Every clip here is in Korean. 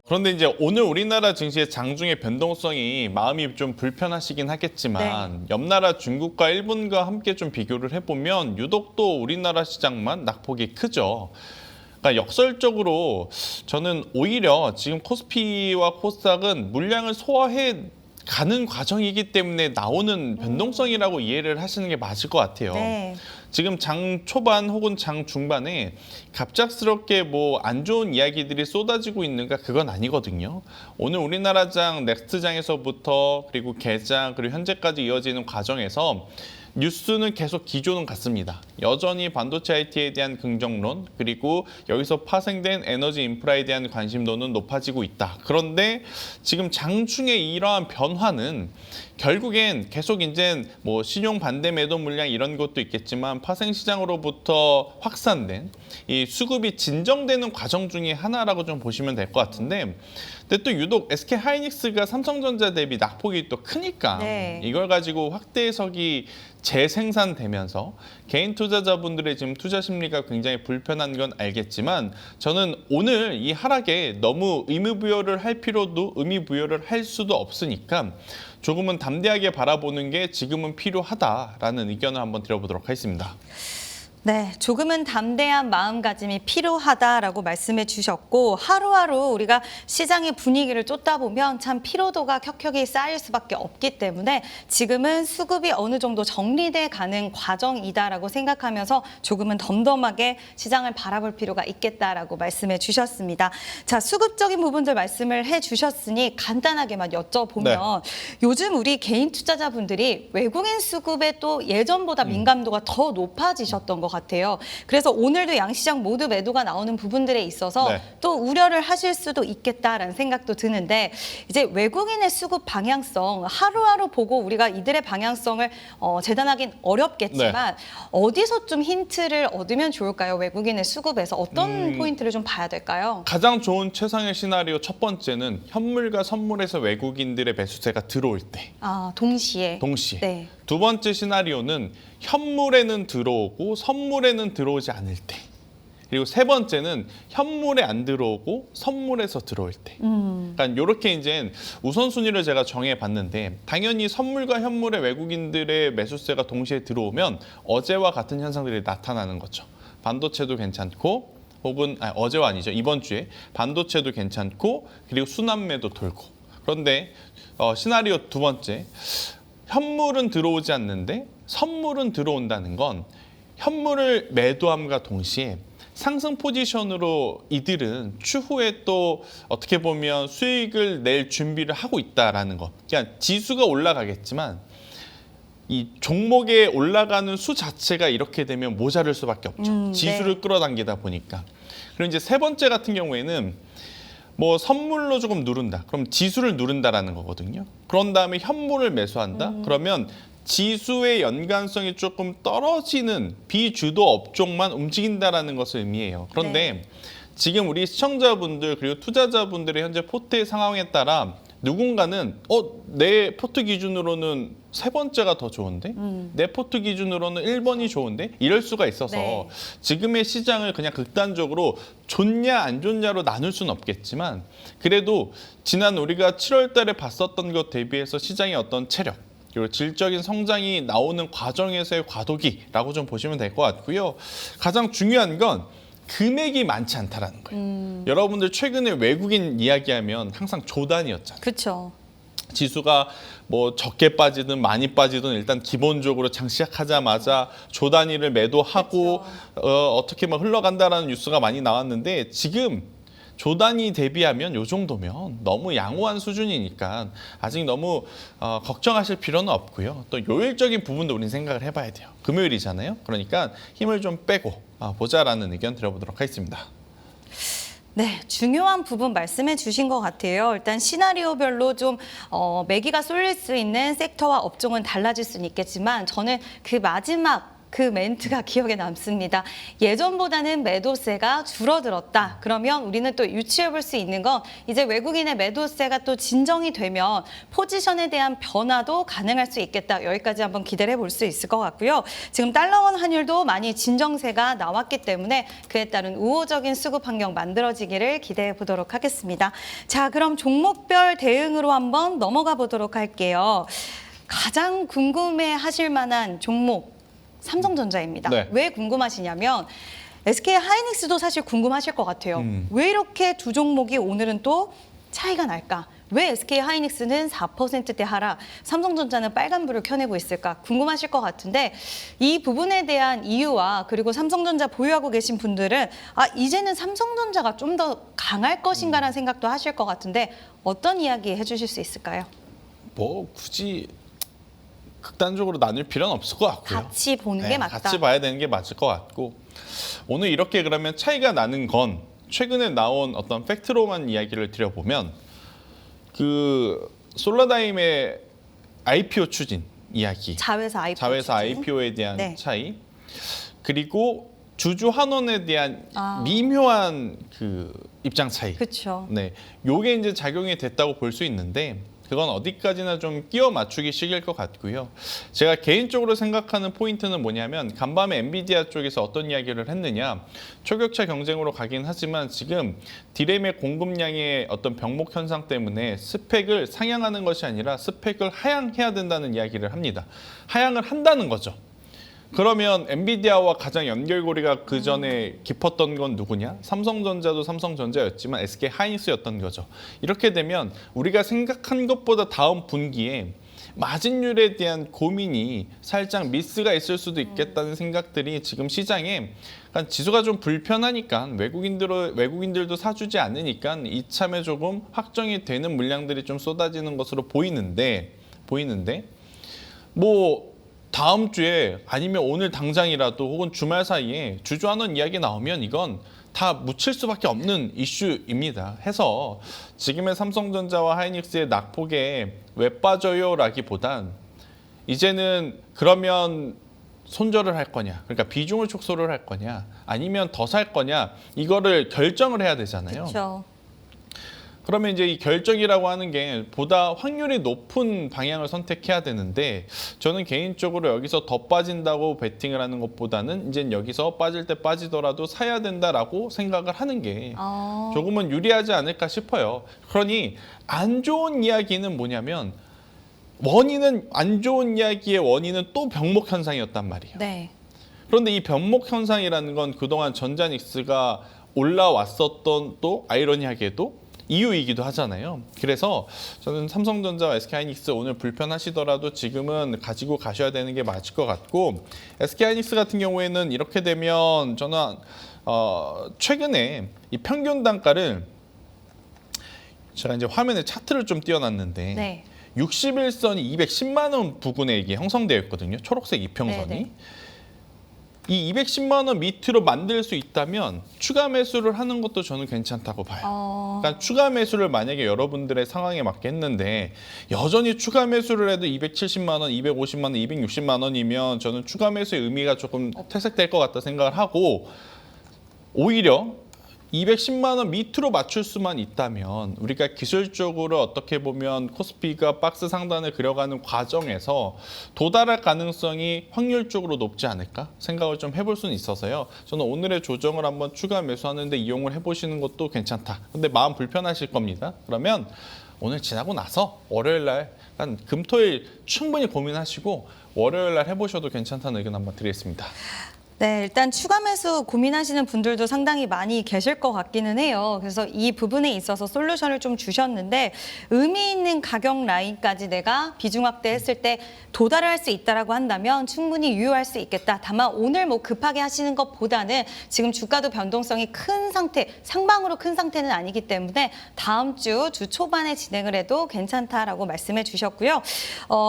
그런데 이제 오늘 우리나라 증시의 장중의 변동성이 마음이 좀 불편하시긴 하겠지만 옆 나라 중국과 일본과 함께 좀 비교를 해보면 유독 또 우리나라 시장만 낙폭이 크죠. 그러니까 역설적으로 저는 오히려 지금 코스피와 코스닥은 물량을 소화해 가는 과정이기 때문에 나오는 변동성이라고 이해를 하시는 게 맞을 것 같아요. 네. 지금 장 초반 혹은 장 중반에 갑작스럽게 뭐 안 좋은 이야기들이 쏟아지고 있는가 그건 아니거든요. 오늘 우리나라 장 넥스트장에서부터 그리고 개장 그리고 현재까지 이어지는 과정에서 뉴스는 계속 기조는 같습니다. 여전히 반도체 IT에 대한 긍정론 그리고 여기서 파생된 에너지 인프라에 대한 관심도는 높아지고 있다. 그런데 지금 장중의 이러한 변화는 결국엔 계속 이제 뭐 신용 반대 매도 물량 이런 것도 있겠지만 파생 시장으로부터 확산된 이 수급이 진정되는 과정 중에 하나라고 좀 보시면 될 것 같은데 근데 또 유독 SK 하이닉스가 삼성전자 대비 낙폭이 또 크니까 네. 이걸 가지고 확대 해석이 재생산되면서 개인 투자자분들의 지금 투자 심리가 굉장히 불편한 건 알겠지만 저는 오늘 이 하락에 너무 의미부여를 할 필요도 의미부여를 할 수도 없으니까 조금은 담대하게 바라보는 게 지금은 필요하다라는 의견을 한번 드려보도록 하겠습니다. 네, 조금은 담대한 마음가짐이 필요하다라고 말씀해 주셨고 하루하루 우리가 시장의 분위기를 쫓다 보면 참 피로도가 격하게 쌓일 수밖에 없기 때문에 지금은 수급이 어느 정도 정리돼 가는 과정이다라고 생각하면서 조금은 덤덤하게 시장을 바라볼 필요가 있겠다라고 말씀해 주셨습니다. 자, 수급적인 부분들 말씀을 해 주셨으니 간단하게만 여쭤보면 요즘 우리 개인 투자자분들이 외국인 수급에 또 예전보다 민감도가 더 높아지셨던 것 같아요. 그래서 오늘도 양시장 모두 매도가 나오는 부분들에 있어서 또 우려를 하실 수도 있겠다라는 생각도 드는데 이제 외국인의 수급 방향성 하루하루 보고 우리가 이들의 방향성을 재단하긴 어렵겠지만 어디서 좀 힌트를 얻으면 좋을까요? 외국인의 수급에서 어떤 포인트를 좀 봐야 될까요? 가장 좋은 최상의 시나리오 첫 번째는 현물과 선물에서 외국인들의 매수세가 들어올 때. 아, 동시에. 네. 두 번째 시나리오는 현물에는 들어오고 선물에는 들어오지 않을 때. 그리고 세 번째는 현물에 안 들어오고 선물에서 들어올 때. 그러니까 이렇게 이제 우선순위를 제가 정해봤는데 당연히 선물과 현물의 외국인들의 매수세가 동시에 들어오면 어제와 같은 현상들이 나타나는 거죠. 반도체도 괜찮고 혹은 어제와 아니죠. 이번 주에 반도체도 괜찮고 그리고 순환매도 돌고. 그런데 시나리오 두 번째. 현물은 들어오지 않는데 선물은 들어온다는 건 현물을 매도함과 동시에 상승 포지션으로 이들은 추후에 또 어떻게 보면 수익을 낼 준비를 하고 있다라는 거. 그러니까 지수가 올라가겠지만 이 종목에 올라가는 수 자체가 이렇게 되면 모자랄 수밖에 없죠. 지수를 끌어당기다 보니까. 그리고 이제 세 번째 같은 경우에는 뭐 선물로 조금 누른다. 그럼 지수를 누른다라는 거거든요. 그런 다음에 현물을 매수한다. 그러면 지수의 연관성이 조금 떨어지는 비주도 업종만 움직인다라는 것을 의미해요. 그런데 지금 우리 시청자분들 그리고 투자자분들의 현재 포트의 상황에 따라 누군가는 내 포트 기준으로는 세 번째가 더 좋은데 내 포트 기준으로는 1번이 좋은데 이럴 수가 있어서 지금의 시장을 그냥 극단적으로 좋냐 안 좋냐로 나눌 수는 없겠지만 그래도 지난 우리가 7월 달에 봤었던 것 대비해서 시장의 어떤 체력 그리고 질적인 성장이 나오는 과정에서의 과도기라고 좀 보시면 될 것 같고요. 가장 중요한 건 금액이 많지 않다라는 거예요. 여러분들 최근에 외국인 이야기하면 항상 조단위였잖아요. 그렇죠. 지수가 뭐 적게 빠지든 많이 빠지든 일단 기본적으로 장 시작하자마자 조단위를 매도하고 어떻게 막 흘러간다라는 뉴스가 많이 나왔는데 지금 조단위 대비하면 이 정도면 너무 양호한 수준이니까 아직 너무 걱정하실 필요는 없고요. 또 요일적인 부분도 우리는 생각을 해봐야 돼요. 금요일이잖아요. 그러니까 힘을 좀 빼고 보자라는 의견 드려보도록 하겠습니다. 네, 중요한 부분 말씀해 주신 것 같아요. 일단 시나리오별로 좀 매기가 쏠릴 수 있는 섹터와 업종은 달라질 수는 있겠지만 저는 그 마지막 그 멘트가 기억에 남습니다. 예전보다는 매도세가 줄어들었다. 그러면 우리는 또 유추해 볼 수 있는 건 이제 외국인의 매도세가 또 진정이 되면 포지션에 대한 변화도 가능할 수 있겠다. 여기까지 한번 기대를 해볼 수 있을 것 같고요. 지금 달러원 환율도 많이 진정세가 나왔기 때문에 그에 따른 우호적인 수급 환경 만들어지기를 기대해 보도록 하겠습니다. 자, 그럼 종목별 대응으로 한번 넘어가 보도록 할게요. 가장 궁금해 하실 만한 종목 삼성전자입니다. 네. 왜 궁금하시냐면 SK 하이닉스도 사실 궁금하실 것 같아요. 왜 이렇게 두 종목이 오늘은 또 차이가 날까? 왜 SK 하이닉스는 4%대 하락, 삼성전자는 빨간불을 켜내고 있을까? 궁금하실 것 같은데 이 부분에 대한 이유와 그리고 삼성전자 보유하고 계신 분들은 이제는 삼성전자가 좀 더 강할 것인가라는 생각도 하실 것 같은데 어떤 이야기 해주실 수 있을까요? 뭐 굳이 극단적으로 나눌 필요는 없을 것 같고요. 같이 보는 게 맞다. 같이 봐야 되는 게 맞을 것 같고 오늘 이렇게 그러면 차이가 나는 건 최근에 나온 어떤 팩트로만 이야기를 드려보면 그 솔라다임의 IPO 추진 이야기, 자회사 IPO 자회사 추진. IPO에 대한 네. 차이, 그리고 주주 환원에 대한 아. 미묘한 그 입장 차이. 그렇죠. 네, 요게 이제 작용이 됐다고 볼 수 있는데 그건 어디까지나 좀 끼워 맞추기 식일 것 같고요. 제가 개인적으로 생각하는 포인트는 뭐냐면 간밤에 엔비디아 쪽에서 어떤 이야기를 했느냐. 초격차 경쟁으로 가긴 하지만 지금 디램의 공급량의 어떤 병목 현상 때문에 스펙을 상향하는 것이 아니라 스펙을 하향해야 된다는 이야기를 합니다. 하향을 한다는 거죠. 그러면 엔비디아와 가장 연결고리가 그 전에 깊었던 건 누구냐? 삼성전자도 삼성전자였지만 SK 하이닉스였던 거죠. 이렇게 되면 우리가 생각한 것보다 다음 분기에 마진율에 대한 고민이 살짝 미스가 있을 수도 있겠다는 생각들이 지금 시장에 지수가 좀 불편하니까 외국인들도 사주지 않으니까 이참에 조금 확정이 되는 물량들이 좀 쏟아지는 것으로 보이는데 뭐 다음 주에 아니면 오늘 당장이라도 혹은 주말 사이에 주주환원 이야기 나오면 이건 다 묻힐 수밖에 없는 이슈입니다. 해서 지금의 삼성전자와 하이닉스의 낙폭에 왜 빠져요라기보단 이제는 그러면 손절을 할 거냐, 그러니까 비중을 축소를 할 거냐, 아니면 더 살 거냐 이거를 결정을 해야 되잖아요. 그렇죠. 그러면 이제 이 결정이라고 하는 게 보다 확률이 높은 방향을 선택해야 되는데 저는 개인적으로 여기서 더 빠진다고 베팅을 하는 것보다는 이제 여기서 빠질 때 빠지더라도 사야 된다라고 생각을 하는 게 조금은 유리하지 않을까 싶어요. 그러니 안 좋은 이야기는 뭐냐면 안 좋은 이야기의 원인은 또 병목 현상이었단 말이에요. 네. 그런데 이 병목 현상이라는 건 그동안 전자닉스가 올라왔었던 또 아이러니하게도 이유이기도 하잖아요. 그래서 저는 삼성전자와 SK하이닉스 오늘 불편하시더라도 지금은 가지고 가셔야 되는 게 맞을 것 같고 SK하이닉스 같은 경우에는 이렇게 되면 저는 최근에 이 평균 단가를 제가 이제 화면에 차트를 좀 띄워놨는데 네. 61선이 210만 원 부근에 이게 형성되어 있거든요. 초록색 이평선이. 네네. 이 210만 원 밑으로 만들 수 있다면 추가 매수를 하는 것도 저는 괜찮다고 봐요. 그러니까 추가 매수를 만약에 여러분들의 상황에 맞게 했는데 여전히 추가 매수를 해도 270만 원, 250만 원, 260만 원이면 저는 추가 매수의 의미가 조금 퇴색될 것 같다 생각을 하고 오히려 210만 원 밑으로 맞출 수만 있다면 우리가 기술적으로 어떻게 보면 코스피가 박스 상단을 그려가는 과정에서 도달할 가능성이 확률적으로 높지 않을까 생각을 좀 해볼 수는 있어서요. 저는 오늘의 조정을 한번 추가 매수하는데 이용을 해보시는 것도 괜찮다. 근데 마음 불편하실 겁니다. 그러면 오늘 지나고 나서 월요일 날 한 금토일 충분히 고민하시고 월요일 날 해보셔도 괜찮다는 의견 한번 드리겠습니다. 네, 일단 추가 매수 고민하시는 분들도 상당히 많이 계실 것 같기는 해요. 그래서 이 부분에 있어서 솔루션을 좀 주셨는데 의미 있는 가격 라인까지 내가 비중 확대했을 때 도달할 수 있다라고 한다면 충분히 유효할 수 있겠다. 다만 오늘 뭐 급하게 하시는 것보다는 지금 주가도 변동성이 큰 상태, 상방으로 큰 상태는 아니기 때문에 다음 주 초반에 진행을 해도 괜찮다라고 말씀해 주셨고요.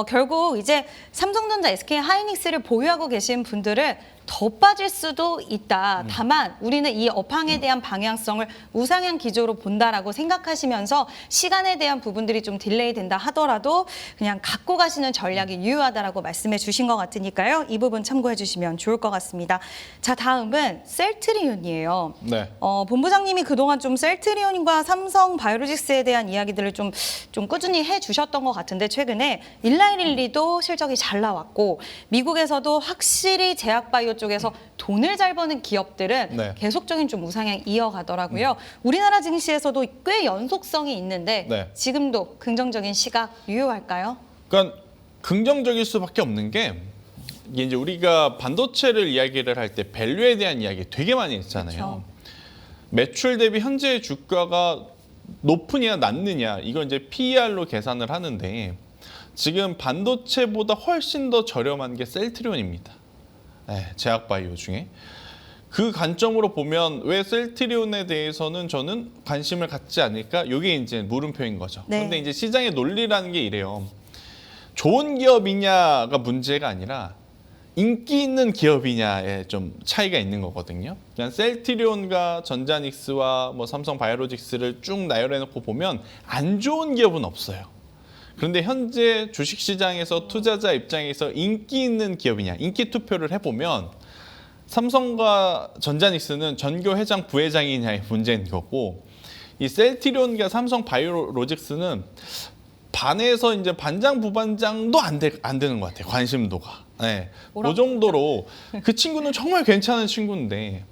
결국 이제 삼성전자, SK 하이닉스를 보유하고 계신 분들은 더 빠질 수도 있다. 다만 우리는 이 업황에 대한 방향성을 우상향 기조로 본다라고 생각하시면서 시간에 대한 부분들이 좀 딜레이 된다 하더라도 그냥 갖고 가시는 전략이 유효하다라고 말씀해 주신 것 같으니까요. 이 부분 참고해 주시면 좋을 것 같습니다. 자, 다음은 셀트리온이에요. 네. 본부장님이 그동안 좀 셀트리온과 삼성 바이오로직스에 대한 이야기들을 좀 꾸준히 해주셨던 것 같은데 최근에 일라이릴리도 실적이 잘 나왔고 미국에서도 확실히 제약바이오 쪽에서 돈을 잘 버는 기업들은 네. 계속적인 좀 우상향 이어가더라고요. 우리나라 증시에서도 꽤 연속성이 있는데 네. 지금도 긍정적인 시각 유효할까요? 그러니까 긍정적일 수밖에 없는 게 이게 이제 우리가 반도체를 이야기를 할 때 밸류에 대한 이야기 되게 많이 했잖아요. 그렇죠. 매출 대비 현재의 주가가 높으냐 낮느냐 이건 이제 PER로 계산을 하는데 지금 반도체보다 훨씬 더 저렴한 게 셀트리온입니다. 네, 제약바이오 중에. 그 관점으로 보면 왜 셀트리온에 대해서는 저는 관심을 갖지 않을까? 이게 이제 물음표인 거죠. 네. 그런데 이제 시장의 논리라는 게 이래요. 좋은 기업이냐가 문제가 아니라 인기 있는 기업이냐에 좀 차이가 있는 거거든요. 그냥 셀트리온과 전자닉스와 뭐 삼성 바이오로직스를 쭉 나열해놓고 보면 안 좋은 기업은 없어요. 그런데 현재 주식시장에서 투자자 입장에서 인기 있는 기업이냐, 인기 투표를 해보면 삼성과 전자닉스는 전교 회장, 부회장이냐의 문제인 거고 이 셀트리온과 삼성 바이오로직스는 반에서 이제 반장, 부반장도 안 되는 것 같아요. 관심도가. 네. 그 정도로 그 친구는 정말 괜찮은 친구인데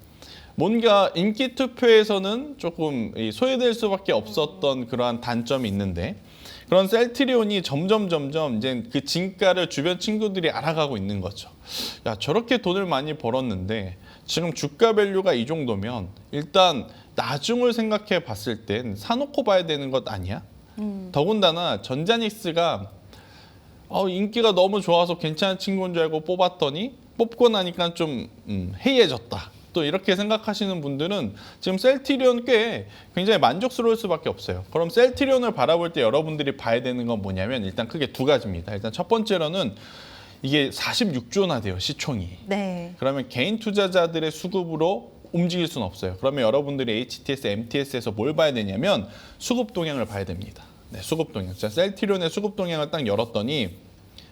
뭔가 인기 투표에서는 조금 소외될 수밖에 없었던 그러한 단점이 있는데 그런 셀트리온이 점점 이제 그 진가를 주변 친구들이 알아가고 있는 거죠. 야, 저렇게 돈을 많이 벌었는데 지금 주가 밸류가 이 정도면 일단 나중을 생각해 봤을 땐 사놓고 봐야 되는 것 아니야? 더군다나 전자닉스가 인기가 너무 좋아서 괜찮은 친구인 줄 알고 뽑았더니 뽑고 나니까 좀 해이해졌다. 또 이렇게 생각하시는 분들은 지금 셀트리온 꽤 굉장히 만족스러울 수밖에 없어요. 그럼 셀트리온을 바라볼 때 여러분들이 봐야 되는 건 뭐냐면 일단 크게 두 가지입니다. 일단 첫 번째로는 이게 46조나 돼요, 시총이. 네. 그러면 개인 투자자들의 수급으로 움직일 수는 없어요. 그러면 여러분들이 HTS, MTS에서 뭘 봐야 되냐면 수급 동향을 봐야 됩니다. 네, 수급 동향. 자, 셀트리온의 수급 동향을 딱 열었더니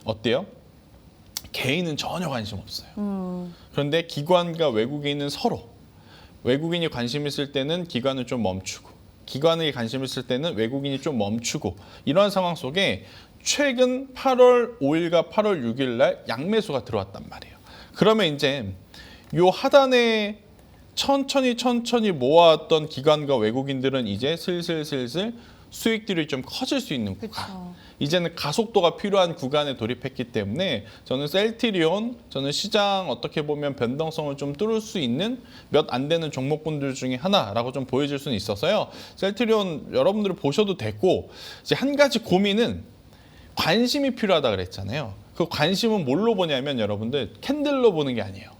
어때요? 개인은 전혀 관심 없어요. 그런데 기관과 외국인은 서로 외국인이 관심 있을 때는 기관을 좀 멈추고 기관이 관심 있을 때는 외국인이 좀 멈추고 이러한 상황 속에 최근 8월 5일과 8월 6일 날 양매수가 들어왔단 말이에요. 그러면 이제 요 하단에 천천히 모아왔던 기관과 외국인들은 이제 슬슬 수익들이 좀 커질 수 있는 구간. 그쵸. 이제는 가속도가 필요한 구간에 돌입했기 때문에 저는 셀트리온, 저는 시장 어떻게 보면 변동성을 좀 뚫을 수 있는 몇 안 되는 종목군들 중에 하나라고 좀 보여질 수는 있어서요. 셀트리온 여러분들이 보셔도 되고 이제 한 가지 고민은 관심이 필요하다 그랬잖아요. 그 관심은 뭘로 보냐면 여러분들 캔들로 보는 게 아니에요.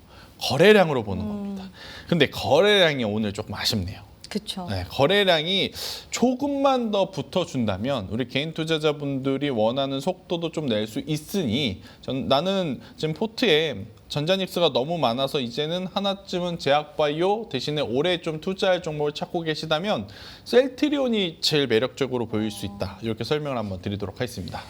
거래량으로 보는 겁니다. 근데 거래량이 오늘 조금 아쉽네요. 그렇죠. 네, 거래량이 조금만 더 붙어준다면 우리 개인 투자자분들이 원하는 속도도 좀 낼 수 있으니 나는 지금 포트에 전자닉스가 너무 많아서 이제는 하나쯤은 제약바이오 대신에 올해 좀 투자할 종목을 찾고 계시다면 셀트리온이 제일 매력적으로 보일 수 있다. 이렇게 설명을 한번 드리도록 하겠습니다.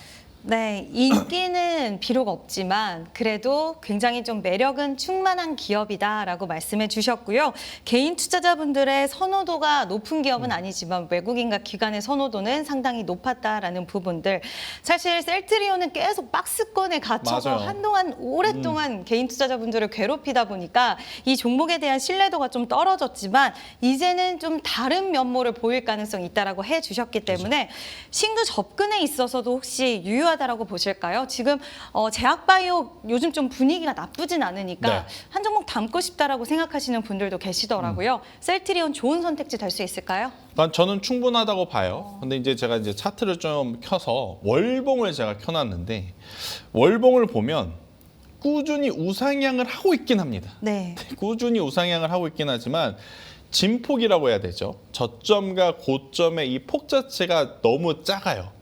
네, 인기는 비록 없지만 그래도 굉장히 좀 매력은 충만한 기업이다라고 말씀해 주셨고요. 개인 투자자분들의 선호도가 높은 기업은 아니지만 외국인과 기관의 선호도는 상당히 높았다라는 부분들. 사실 셀트리온은 계속 박스권에 갇혀서 맞아요. 한동안 오랫동안 개인 투자자분들을 괴롭히다 보니까 이 종목에 대한 신뢰도가 좀 떨어졌지만 이제는 좀 다른 면모를 보일 가능성이 있다라고 해 주셨기 때문에 신규 접근에 있어서도 혹시 유효하다라고 보실까요? 지금 제약바이오 요즘 좀 분위기가 나쁘진 않으니까 네. 한 종목 담고 싶다라고 생각하시는 분들도 계시더라고요. 셀트리온 좋은 선택지 될 수 있을까요? 저는 충분하다고 봐요. 근데 이제 제가 이제 차트를 좀 켜서 월봉을 제가 켜놨는데 월봉을 보면 꾸준히 우상향을 하고 있긴 합니다. 네. 꾸준히 우상향을 하고 있긴 하지만 진폭이라고 해야 되죠. 저점과 고점의 이 폭 자체가 너무 작아요.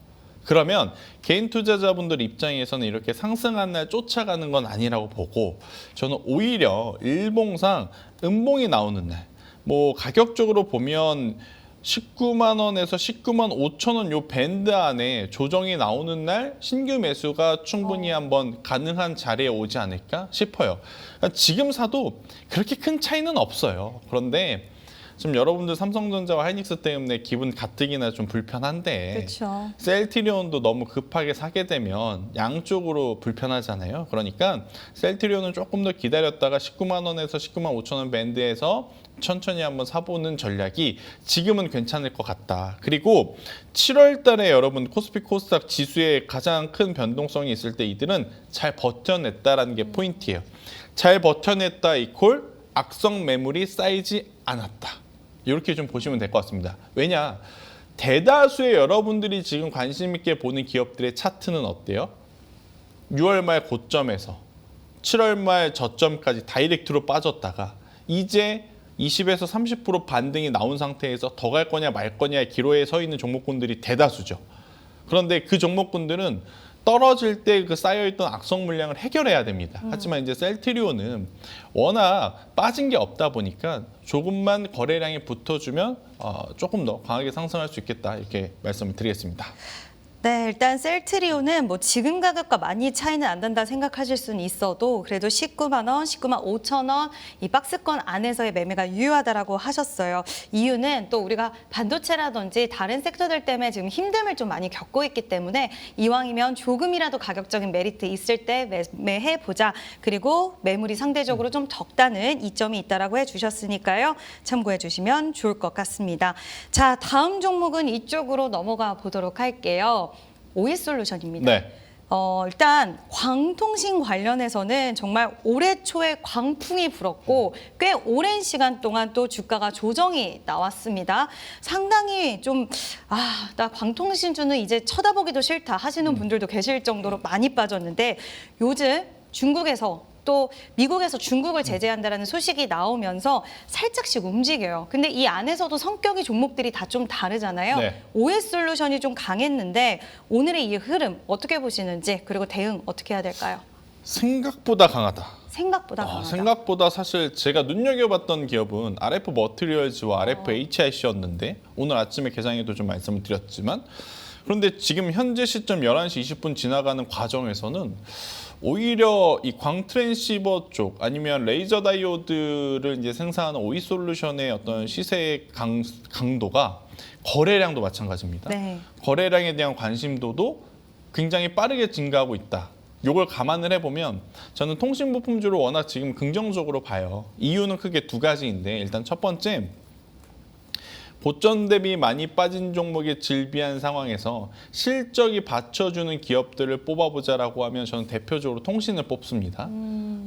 그러면 개인 투자자분들 입장에서는 이렇게 상승한 날 쫓아가는 건 아니라고 보고 저는 오히려 일봉상 음봉이 나오는 날, 뭐 가격적으로 보면 19만 원에서 19만 5천 원 요 밴드 안에 조정이 나오는 날 신규 매수가 충분히 한번 가능한 자리에 오지 않을까 싶어요. 그러니까 지금 사도 그렇게 큰 차이는 없어요. 그런데 지금 여러분들 삼성전자와 하이닉스 때문에 기분 가뜩이나 좀 불편한데 그렇죠. 셀트리온도 너무 급하게 사게 되면 양쪽으로 불편하잖아요. 그러니까 셀트리온은 조금 더 기다렸다가 19만 원에서 19만 5천 원 밴드에서 천천히 한번 사보는 전략이 지금은 괜찮을 것 같다. 그리고 7월 달에 여러분 코스피 코스닥 지수에 가장 큰 변동성이 있을 때 이들은 잘 버텨냈다라는 게 포인트예요. 잘 버텨냈다 이콜 악성 매물이 쌓이지 않았다. 이렇게 좀 보시면 될 것 같습니다. 왜냐? 대다수의 여러분들이 지금 관심 있게 보는 기업들의 차트는 어때요? 6월 말 고점에서 7월 말 저점까지 다이렉트로 빠졌다가 이제 20에서 30% 반등이 나온 상태에서 더 갈 거냐 말 거냐의 기로에 서 있는 종목군들이 대다수죠. 그런데 그 종목군들은 떨어질 때 그 쌓여있던 악성 물량을 해결해야 됩니다. 하지만 이제 셀트리온은 워낙 빠진 게 없다 보니까 조금만 거래량이 붙어주면 조금 더 강하게 상승할 수 있겠다 이렇게 말씀을 드리겠습니다. 네, 일단 셀트리온은 뭐 지금 가격과 많이 차이는 안 난다 생각하실 수는 있어도 그래도 19만 원, 19만 5천 원 이 박스권 안에서의 매매가 유효하다라고 하셨어요. 이유는 또 우리가 반도체라든지 다른 섹터들 때문에 지금 힘듦을 좀 많이 겪고 있기 때문에 이왕이면 조금이라도 가격적인 메리트 있을 때 매매해 보자. 그리고 매물이 상대적으로 좀 적다는 이점이 있다라고 해주셨으니까요. 참고해 주시면 좋을 것 같습니다. 자, 다음 종목은 이쪽으로 넘어가 보도록 할게요. 오이솔루션입니다. 네. 일단 광통신 관련해서는 정말 올해 초에 광풍이 불었고 꽤 오랜 시간 동안 또 주가가 조정이 나왔습니다. 상당히 좀 나 광통신주는 이제 쳐다보기도 싫다 하시는 분들도 계실 정도로 많이 빠졌는데 요즘 중국에서 또 미국에서 중국을 제재한다라는 소식이 나오면서 살짝씩 움직여요. 근데 이 안에서도 성격이 종목들이 다 좀 다르잖아요. 네. OS솔루션이 좀 강했는데 오늘의 이 흐름 어떻게 보시는지 그리고 대응 어떻게 해야 될까요? 생각보다 강하다. 생각보다 강하다. 생각보다 사실 제가 눈여겨봤던 기업은 RF 머티리얼즈와 RF HIC였는데 오늘 아침에 개장에도 좀 말씀을 드렸지만 그런데 지금 현재 시점 11시 20분 지나가는 과정에서는 오히려 이 광트랜시버 쪽 아니면 레이저 다이오드를 이제 생산하는 오이솔루션의 어떤 시세의 강도가 거래량도 마찬가지입니다. 네. 거래량에 대한 관심도도 굉장히 빠르게 증가하고 있다. 이걸 감안을 해보면 저는 통신부품주를 워낙 지금 긍정적으로 봐요. 이유는 크게 두 가지인데 일단 첫 번째 고점 대비 많이 빠진 종목에 질비한 상황에서 실적이 받쳐주는 기업들을 뽑아보자라고 하면 저는 대표적으로 통신을 뽑습니다.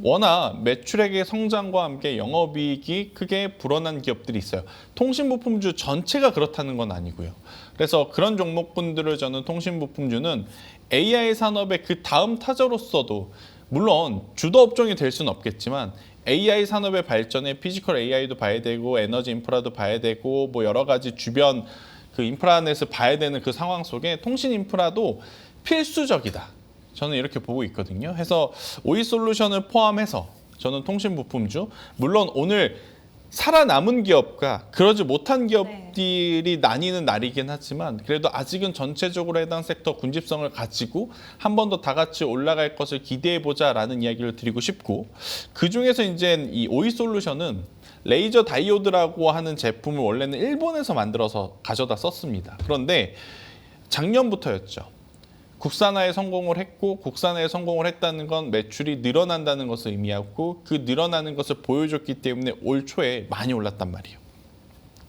워낙 매출액의 성장과 함께 영업이익이 크게 불어난 기업들이 있어요. 통신부품주 전체가 그렇다는 건 아니고요. 그래서 그런 종목군들을 저는 통신부품주는 AI 산업의 그 다음 타자로서도 물론 주도 업종이 될 수는 없겠지만 AI 산업의 발전에 피지컬 AI도 봐야 되고 에너지 인프라도 봐야 되고 뭐 여러 가지 주변 그 인프라넷을 봐야 되는 그 상황 속에 통신 인프라도 필수적이다. 저는 이렇게 보고 있거든요. 해서 오이솔루션을 포함해서 저는 통신 부품주 물론 오늘 살아남은 기업과 그러지 못한 기업들이 나뉘는 날이긴 하지만 그래도 아직은 전체적으로 해당 섹터 군집성을 가지고 한 번 더 다 같이 올라갈 것을 기대해 보자라는 이야기를 드리고 싶고 그 중에서 이제 이 오이솔루션은 레이저 다이오드라고 하는 제품을 원래는 일본에서 만들어서 가져다 썼습니다. 그런데 작년부터였죠. 국산화에 성공을 했고 국산화에 성공을 했다는 건 매출이 늘어난다는 것을 의미하고 그 늘어나는 것을 보여줬기 때문에 올 초에 많이 올랐단 말이에요.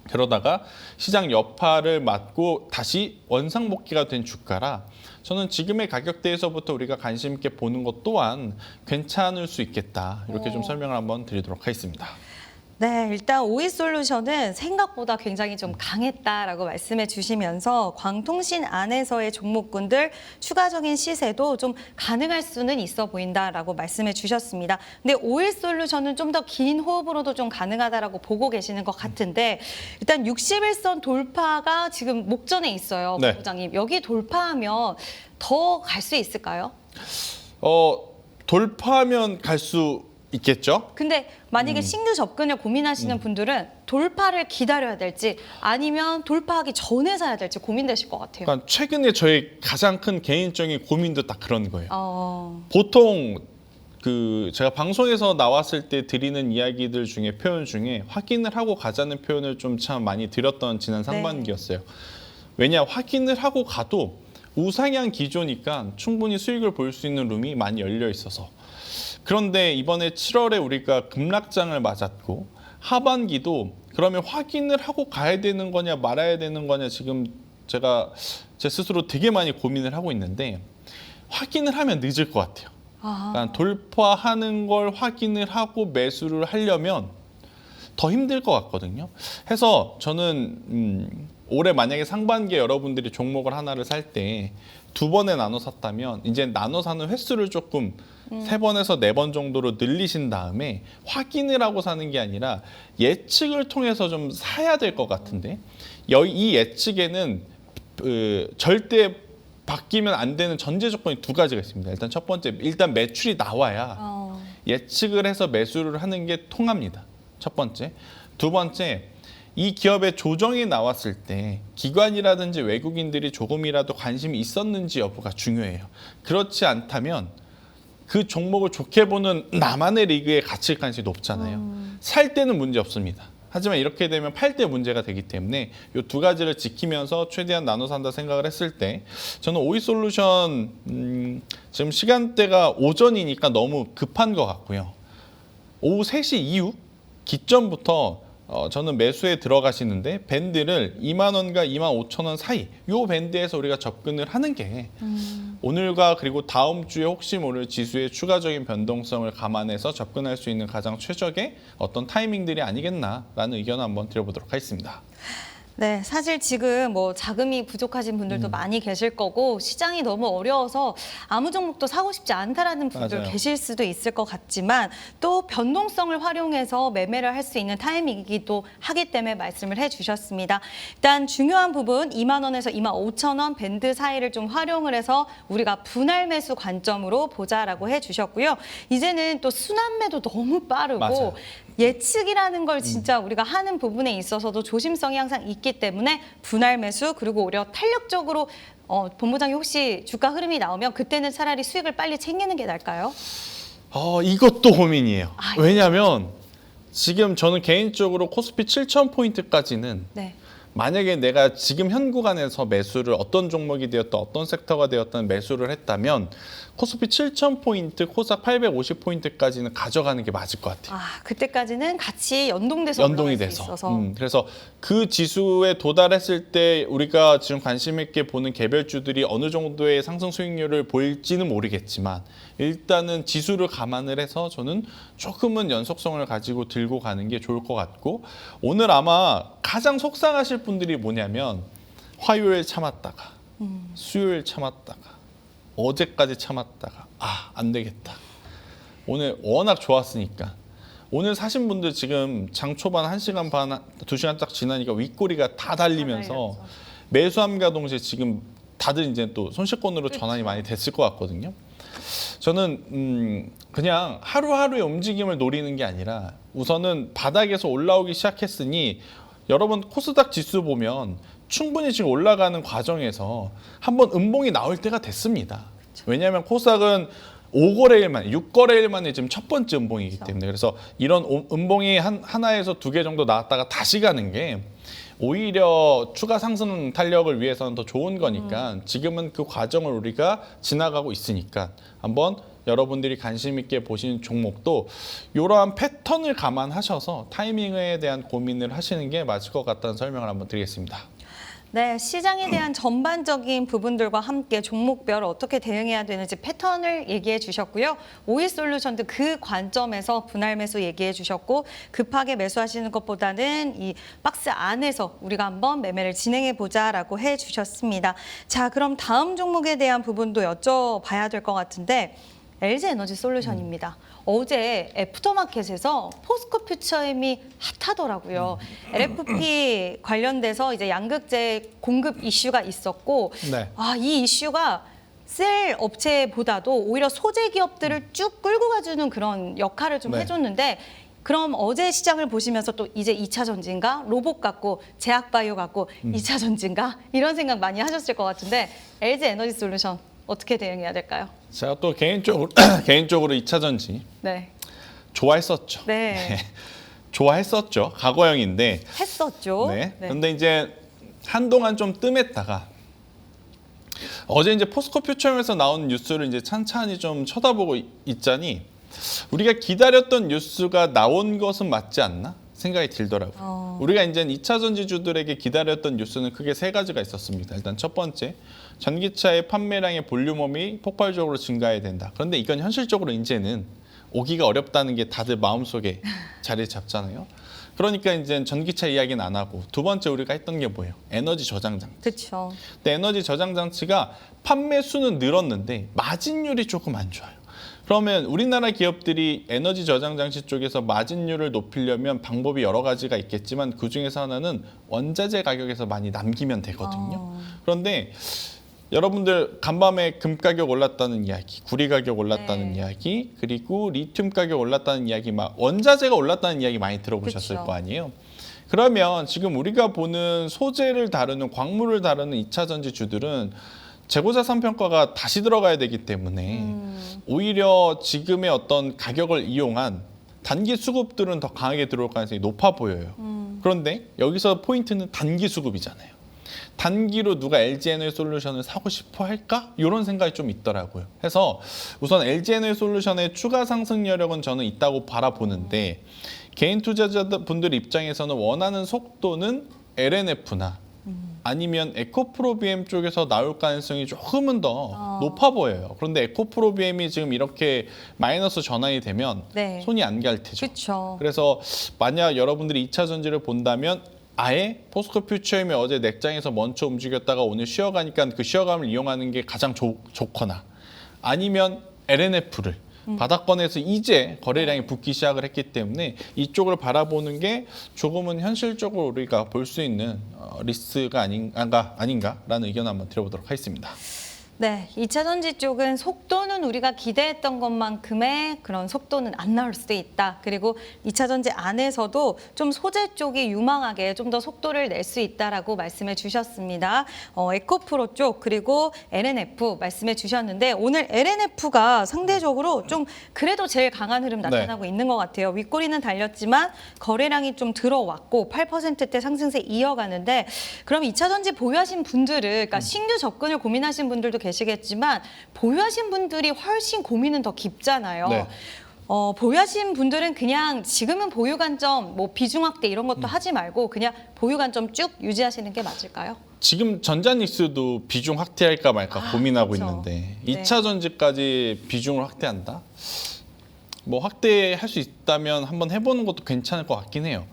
그러다가 시장 여파를 맞고 다시 원상복귀가 된 주가라 저는 지금의 가격대에서부터 우리가 관심 있게 보는 것 또한 괜찮을 수 있겠다. 이렇게 좀 설명을 한번 드리도록 하겠습니다. 네, 일단 오이솔루션은 생각보다 굉장히 좀 강했다라고 말씀해 주시면서 광통신 안에서의 종목군들 추가적인 시세도 좀 가능할 수는 있어 보인다라고 말씀해 주셨습니다. 근데 오이솔루션은 좀 더 긴 호흡으로도 좀 가능하다라고 보고 계시는 것 같은데 일단 61선 돌파가 지금 목전에 있어요, 네. 부장님. 여기 돌파하면 더 갈 수 있을까요? 돌파하면 갈 수 있겠죠? 근데 만약에 신규 접근을 고민하시는 분들은 돌파를 기다려야 될지 아니면 돌파하기 전에 사야 될지 고민되실 것 같아요. 그러니까 최근에 저희 가장 큰 개인적인 고민도 딱 그런 거예요. 보통 제가 방송에서 나왔을 때 드리는 이야기들 중에 표현 중에 확인을 하고 가자는 표현을 좀 참 많이 드렸던 지난 상반기였어요. 왜냐 확인을 하고 가도 우상향 기조니까 충분히 수익을 볼 수 있는 룸이 많이 열려 있어서. 그런데 이번에 7월에 우리가 급락장을 맞았고 하반기도 그러면 확인을 하고 가야 되는 거냐 말아야 되는 거냐 지금 제가 제 스스로 되게 많이 고민을 하고 있는데 확인을 하면 늦을 것 같아요. 그러니까 돌파하는 걸 확인을 하고 매수를 하려면 더 힘들 것 같거든요. 해서 저는 올해 만약에 상반기에 여러분들이 종목을 하나를 살 때 2번에 나눠 샀다면 이제 나눠 사는 횟수를 조금 3번에서 4번 정도로 늘리신 다음에 확인을 하고 사는 게 아니라 예측을 통해서 좀 사야 될 것 같은데 이 예측에는 절대 바뀌면 안 되는 전제 조건이 2가지가 있습니다. 일단 첫 번째, 일단 매출이 나와야 예측을 해서 매수를 하는 게 통합니다. 첫 번째. 두 번째, 이 기업의 조정이 나왔을 때 기관이라든지 외국인들이 조금이라도 관심이 있었는지 여부가 중요해요. 그렇지 않다면 그 종목을 좋게 보는 나만의 리그에 갇힐 가능성이 높잖아요. 살 때는 문제 없습니다. 하지만 이렇게 되면 팔 때 문제가 되기 때문에 이 2가지를 지키면서 최대한 나눠 산다 생각을 했을 때 저는 오이솔루션 지금 시간대가 오전이니까 너무 급한 것 같고요. 오후 3시 이후 기점부터 저는 매수에 들어가시는데 밴드를 2만 원과 2만 5천 원 사이 이 밴드에서 우리가 접근을 하는 게 오늘과 그리고 다음 주에 혹시 모를 지수의 추가적인 변동성을 감안해서 접근할 수 있는 가장 최적의 어떤 타이밍들이 아니겠나라는 의견을 한번 드려보도록 하겠습니다. 네, 사실 지금 뭐 자금이 부족하신 분들도 많이 계실 거고 시장이 너무 어려워서 아무 종목도 사고 싶지 않다라는 분들 맞아요. 계실 수도 있을 것 같지만 또 변동성을 활용해서 매매를 할 수 있는 타이밍이기도 하기 때문에 말씀을 해주셨습니다. 일단 중요한 부분 2만 원에서 2만 5천 원 밴드 사이를 좀 활용을 해서 우리가 분할 매수 관점으로 보자라고 해주셨고요. 이제는 또 순환매도 너무 빠르고 맞아요. 예측이라는 걸 진짜 우리가 하는 부분에 있어서도 조심성이 항상 있기 때문에 분할 매수 그리고 오히려 탄력적으로 본부장이 혹시 주가 흐름이 나오면 그때는 차라리 수익을 빨리 챙기는 게 나을까요? 이것도 고민이에요. 아, 왜냐하면 지금 저는 개인적으로 코스피 7,000포인트까지는 네. 만약에 내가 지금 현 구간에서 매수를 어떤 종목이 되었든 어떤 섹터가 되었든 매수를 했다면 코스피 7,000포인트, 코스닥 850포인트까지는 가져가는 게 맞을 것 같아요. 그때까지는 같이 연동돼서 연동이 올라갈 수 돼서. 있어서. 그래서 그 지수에 도달했을 때 우리가 지금 관심 있게 보는 개별주들이 어느 정도의 상승 수익률을 보일지는 모르겠지만 일단은 지수를 감안을 해서 저는 조금은 연속성을 가지고 들고 가는 게 좋을 것 같고 오늘 아마 가장 속상하실 분들이 뭐냐면 화요일 참았다가 수요일 참았다가 어제까지 참았다가 안 되겠다. 오늘 워낙 좋았으니까 오늘 사신 분들 지금 장 초반 1시간 반, 2시간 딱 지나니까 윗꼬리가 다 달리면서 매수함과 동시에 지금 다들 이제 또 손실권으로 전환이 많이 됐을 것 같거든요. 저는 그냥 하루하루의 움직임을 노리는 게 아니라 우선은 바닥에서 올라오기 시작했으니 여러분 코스닥 지수 보면 충분히 지금 올라가는 과정에서 한번 음봉이 나올 때가 됐습니다. 왜냐하면 코스닥은 5거래일 만에, 6거래일 만에 지금 첫 번째 음봉이기 때문에 그래서 이런 음봉이 하나에서 2개 정도 나왔다가 다시 가는 게 오히려 추가 상승 탄력을 위해서는 더 좋은 거니까 지금은 그 과정을 우리가 지나가고 있으니까 한번 여러분들이 관심 있게 보시는 종목도 이러한 패턴을 감안하셔서 타이밍에 대한 고민을 하시는 게 맞을 것 같다는 설명을 한번 드리겠습니다. 네, 시장에 대한 전반적인 부분들과 함께 종목별 어떻게 대응해야 되는지 패턴을 얘기해 주셨고요. 오일솔루션도 그 관점에서 분할 매수 얘기해 주셨고 급하게 매수하시는 것보다는 이 박스 안에서 우리가 한번 매매를 진행해 보자라고 해 주셨습니다. 자, 그럼 다음 종목에 대한 부분도 여쭤봐야 될 것 같은데 LG에너지 솔루션입니다. 어제 애프터마켓에서 포스코 퓨처엠이 핫하더라고요. LFP 관련돼서 이제 양극재 공급 이슈가 있었고, 네. 이 이슈가 셀 업체보다도 오히려 소재 기업들을 쭉 끌고 가주는 그런 역할을 좀 네. 해줬는데. 그럼 어제 시장을 보시면서 또 이제 2차 전지인가? 로봇 같고 제약바이오 같고 2차 전지인가? 이런 생각 많이 하셨을 것 같은데 LG 에너지 솔루션 어떻게 대응해야 될까요? 제가 또 개인적으로 2차 전지 네. 좋아했었죠. 네. 좋아했었죠. 과거형인데. 했었죠. 네. 근데 이제 한동안 좀 뜸했다가 어제 이제 포스코 퓨처엠에서 나온 뉴스를 이제 찬찬히 좀 쳐다보고 있자니 우리가 기다렸던 뉴스가 나온 것은 맞지 않나 생각이 들더라고요. 우리가 이제 2차 전지주들에게 기다렸던 뉴스는 크게 세 가지가 있었습니다. 일단 첫 번째, 전기차의 판매량의 볼륨업이 폭발적으로 증가해야 된다. 그런데 이건 현실적으로 이제는 오기가 어렵다는 게 다들 마음속에 자리 잡잖아요. 그러니까 이제 전기차 이야기는 안 하고 두 번째 우리가 했던 게 뭐예요? 에너지 저장 장치. 그렇죠. 근데 에너지 저장 장치가 판매 수는 늘었는데 마진율이 조금 안 좋아요. 그러면 우리나라 기업들이 에너지 저장 장치 쪽에서 마진율을 높이려면 방법이 여러 가지가 있겠지만 그중에서 하나는 원자재 가격에서 많이 남기면 되거든요. 그런데 여러분들 간밤에 금 가격 올랐다는 이야기, 구리 가격 올랐다는 네. 이야기, 그리고 리튬 가격 올랐다는 이야기, 막 원자재가 올랐다는 이야기 많이 들어보셨을 그쵸. 거 아니에요. 그러면 지금 우리가 보는 소재를 다루는 광물을 다루는 2차 전지주들은 재고자산 평가가 다시 들어가야 되기 때문에 오히려 지금의 어떤 가격을 이용한 단기 수급들은 더 강하게 들어올 가능성이 높아 보여요. 그런데 여기서 포인트는 단기 수급이잖아요. 단기로 누가 LG에너지 솔루션을 사고 싶어 할까? 이런 생각이 좀 있더라고요. 그래서 우선 LG에너지 솔루션의 추가 상승 여력은 저는 있다고 바라보는데 개인 투자자분들 입장에서는 원하는 속도는 LNF나 아니면 에코프로비엠 쪽에서 나올 가능성이 조금은 더 높아 보여요. 그런데 에코프로비엠이 지금 이렇게 마이너스 전환이 되면 네. 손이 안 갈 테죠. 그렇죠. 그래서 만약 여러분들이 2차 전지를 본다면 아예 포스코 퓨처엠이 어제 넥장에서 먼저 움직였다가 오늘 쉬어가니까 그 쉬어감을 이용하는 게 가장 좋거나 아니면 LNF를 바닥권에서 이제 거래량이 붙기 시작을 했기 때문에 이쪽을 바라보는 게 조금은 현실적으로 우리가 볼 수 있는 리스크가 아닌가라는 의견 한번 드려보도록 하겠습니다. 네, 2차 전지 쪽은 속도는 우리가 기대했던 것만큼의 그런 속도는 안 나올 수도 있다. 그리고 2차 전지 안에서도 좀 소재 쪽이 유망하게 좀 더 속도를 낼 수 있다라고 말씀해 주셨습니다. 에코프로 쪽 그리고 LNF 말씀해 주셨는데 오늘 LNF가 상대적으로 좀 그래도 제일 강한 흐름 나타나고 있는 것 같아요. 윗꼬리는 달렸지만 거래량이 좀 들어왔고 8%대 상승세 이어가는데 그럼 2차 전지 보유하신 분들을 그러니까 신규 접근을 고민하신 분들도 계시겠지만 보유하신 분들이 훨씬 고민은 더 깊잖아요. 네. 보유하신 분들은 그냥 지금은 보유 관점, 뭐 비중 확대 이런 것도 하지 말고 그냥 보유 관점 쭉 유지하시는 게 맞을까요? 지금 전자닉스도 비중 확대할까 말까 고민하고 그렇죠. 있는데 네. 2차 전지까지 비중을 확대한다? 뭐 확대할 수 있다면 한번 해보는 것도 괜찮을 것 같긴 해요.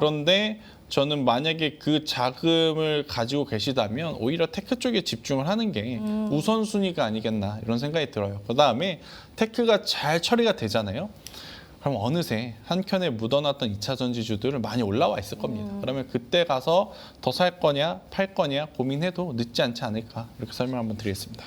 그런데 저는 만약에 그 자금을 가지고 계시다면 오히려 테크 쪽에 집중을 하는 게 우선순위가 아니겠나 이런 생각이 들어요. 그다음에 테크가 잘 처리가 되잖아요. 그럼 어느새 한켠에 묻어놨던 2차 전지주들은 많이 올라와 있을 겁니다. 그러면 그때 가서 더 살 거냐 팔 거냐 고민해도 늦지 않지 않을까 이렇게 설명 한번 드리겠습니다.